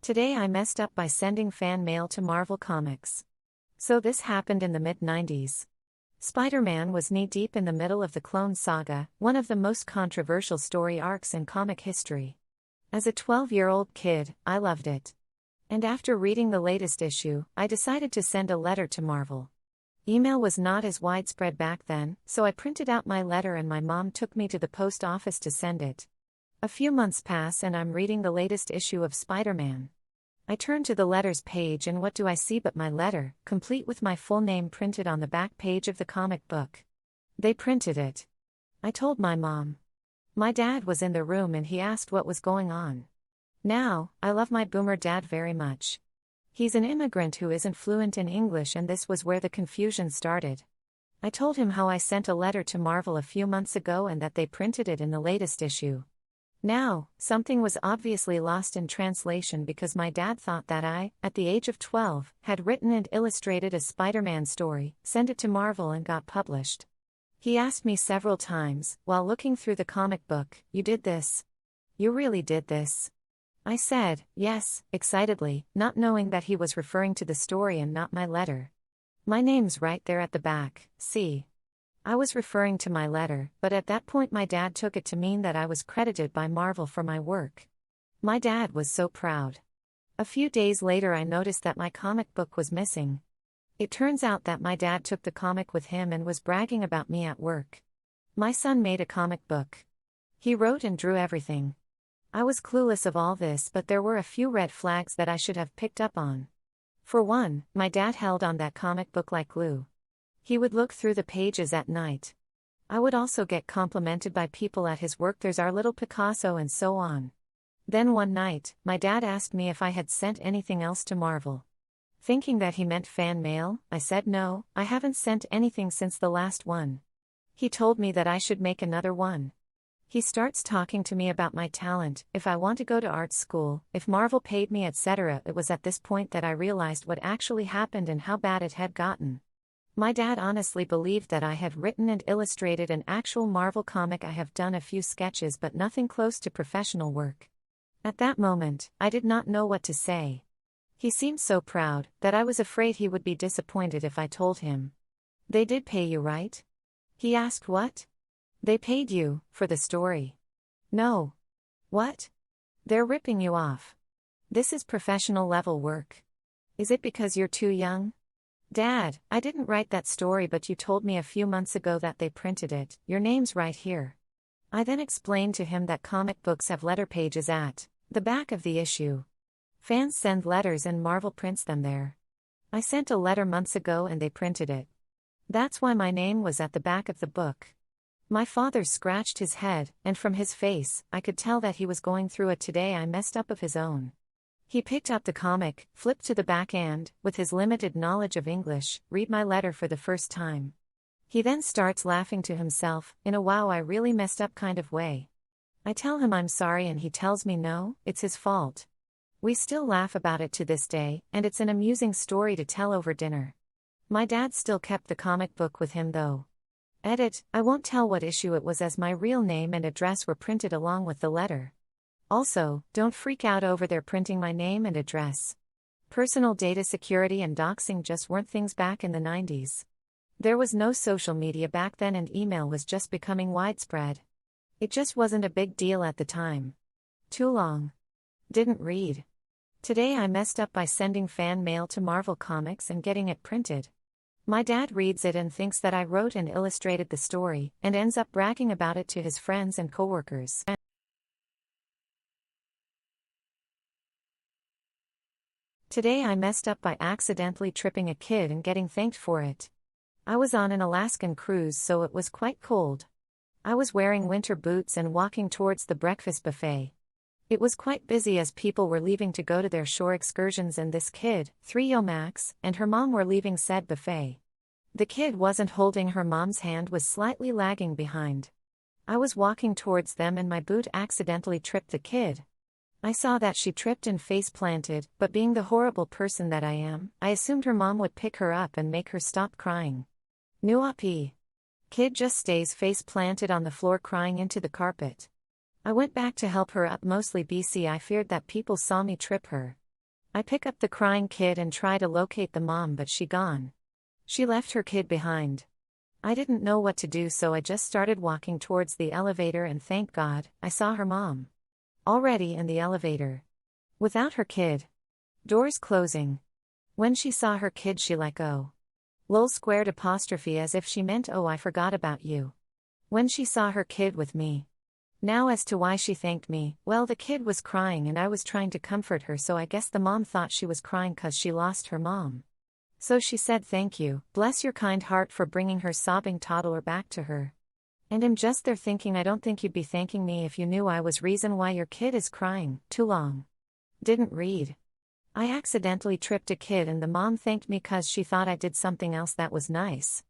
Today I messed up by sending fan mail to Marvel Comics. So this happened in the mid-90s. Spider-Man was knee-deep in the middle of the Clone Saga, one of the most controversial story arcs in comic history. As a 12-year-old kid, I loved it. And after reading the latest issue, I decided to send a letter to Marvel. Email was not as widespread back then, so I printed out my letter and my mom took me to the post office to send it. A few months pass and I'm reading the latest issue of Spider-Man. I turn to the letters page and what do I see but my letter, complete with my full name printed on the back page of the comic book. They printed it. I told my mom. My dad was in the room and he asked what was going on. Now, I love my boomer dad very much. He's an immigrant who isn't fluent in English and this was where the confusion started. I told him how I sent a letter to Marvel a few months ago and that they printed it in the latest issue. Now, something was obviously lost in translation because my dad thought that I, at the age of 12, had written and illustrated a Spider-Man story, sent it to Marvel and got published. He asked me several times, while looking through the comic book, "You did this? You really did this?" I said, yes, excitedly, not knowing that he was referring to the story and not my letter. My name's right there at the back, see? I was referring to my letter, but at that point my dad took it to mean that I was credited by Marvel for my work. My dad was so proud. A few days later I noticed that my comic book was missing. It turns out that my dad took the comic with him and was bragging about me at work. My son made a comic book. He wrote and drew everything. I was clueless of all this, but there were a few red flags that I should have picked up on. For one, my dad held on that comic book like glue. He would look through the pages at night. I would also get complimented by people at his work, "There's our little Picasso," and so on. Then one night, my dad asked me if I had sent anything else to Marvel. Thinking that he meant fan mail, I said no, I haven't sent anything since the last one. He told me that I should make another one. He starts talking to me about my talent, if I want to go to art school, if Marvel paid me, etc. It was at this point that I realized what actually happened and how bad it had gotten. My dad honestly believed that I had written and illustrated an actual Marvel comic. I have done a few sketches but nothing close to professional work. At that moment, I did not know what to say. He seemed so proud, that I was afraid he would be disappointed if I told him. "They did pay you, right?" He asked. "What?" "They paid you, for the story." "No." "What?" "They're ripping you off. This is professional level work." "Is it because you're too young?" "Dad, I didn't write that story but you told me a few months ago that they printed it, your name's right here." I then explained to him that comic books have letter pages at the back of the issue. Fans send letters and Marvel prints them there. I sent a letter months ago and they printed it. That's why my name was at the back of the book. My father scratched his head, and from his face, I could tell that he was going through a "today I messed up" of his own. He picked up the comic, flipped to the back and, with his limited knowledge of English, read my letter for the first time. He then starts laughing to himself, in a "wow, I really messed up" kind of way. I tell him I'm sorry and he tells me no, it's his fault. We still laugh about it to this day, and it's an amusing story to tell over dinner. My dad still kept the comic book with him though. Edit, I won't tell what issue it was as my real name and address were printed along with the letter. Also, don't freak out over their printing my name and address. Personal data security and doxing just weren't things back in the 90s. There was no social media back then and email was just becoming widespread. It just wasn't a big deal at the time. Too long. Didn't read. Today I messed up by sending fan mail to Marvel Comics and getting it printed. My dad reads it and thinks that I wrote and illustrated the story, and ends up bragging about it to his friends and coworkers. Today I messed up by accidentally tripping a kid and getting thanked for it. I was on an Alaskan cruise so it was quite cold. I was wearing winter boots and walking towards the breakfast buffet. It was quite busy as people were leaving to go to their shore excursions and this kid, 3 Max, and her mom were leaving said buffet. The kid wasn't holding her mom's hand, was slightly lagging behind. I was walking towards them and my boot accidentally tripped the kid. I saw that she tripped and face planted, but being the horrible person that I am, I assumed her mom would pick her up and make her stop crying. Nuapi. Kid just stays face planted on the floor crying into the carpet. I went back to help her up, mostly BC I feared that people saw me trip her. I pick up the crying kid and try to locate the mom, but she gone. She left her kid behind. I didn't know what to do, so I just started walking towards the elevator, and thank God, I saw her mom. Already in the elevator. Without her kid. Doors closing. When she saw her kid, she like, oh. Lol squared apostrophe, as if she meant, oh, I forgot about you. When she saw her kid with me. Now as to why she thanked me, well, the kid was crying and I was trying to comfort her, so I guess the mom thought she was crying 'cause she lost her mom. So she said thank you, bless your kind heart, for bringing her sobbing toddler back to her. And I'm just there thinking, I don't think you'd be thanking me if you knew I was reason why your kid is crying. Too long. Didn't read. I accidentally tripped a kid and the mom thanked me 'cause she thought I did something else that was nice.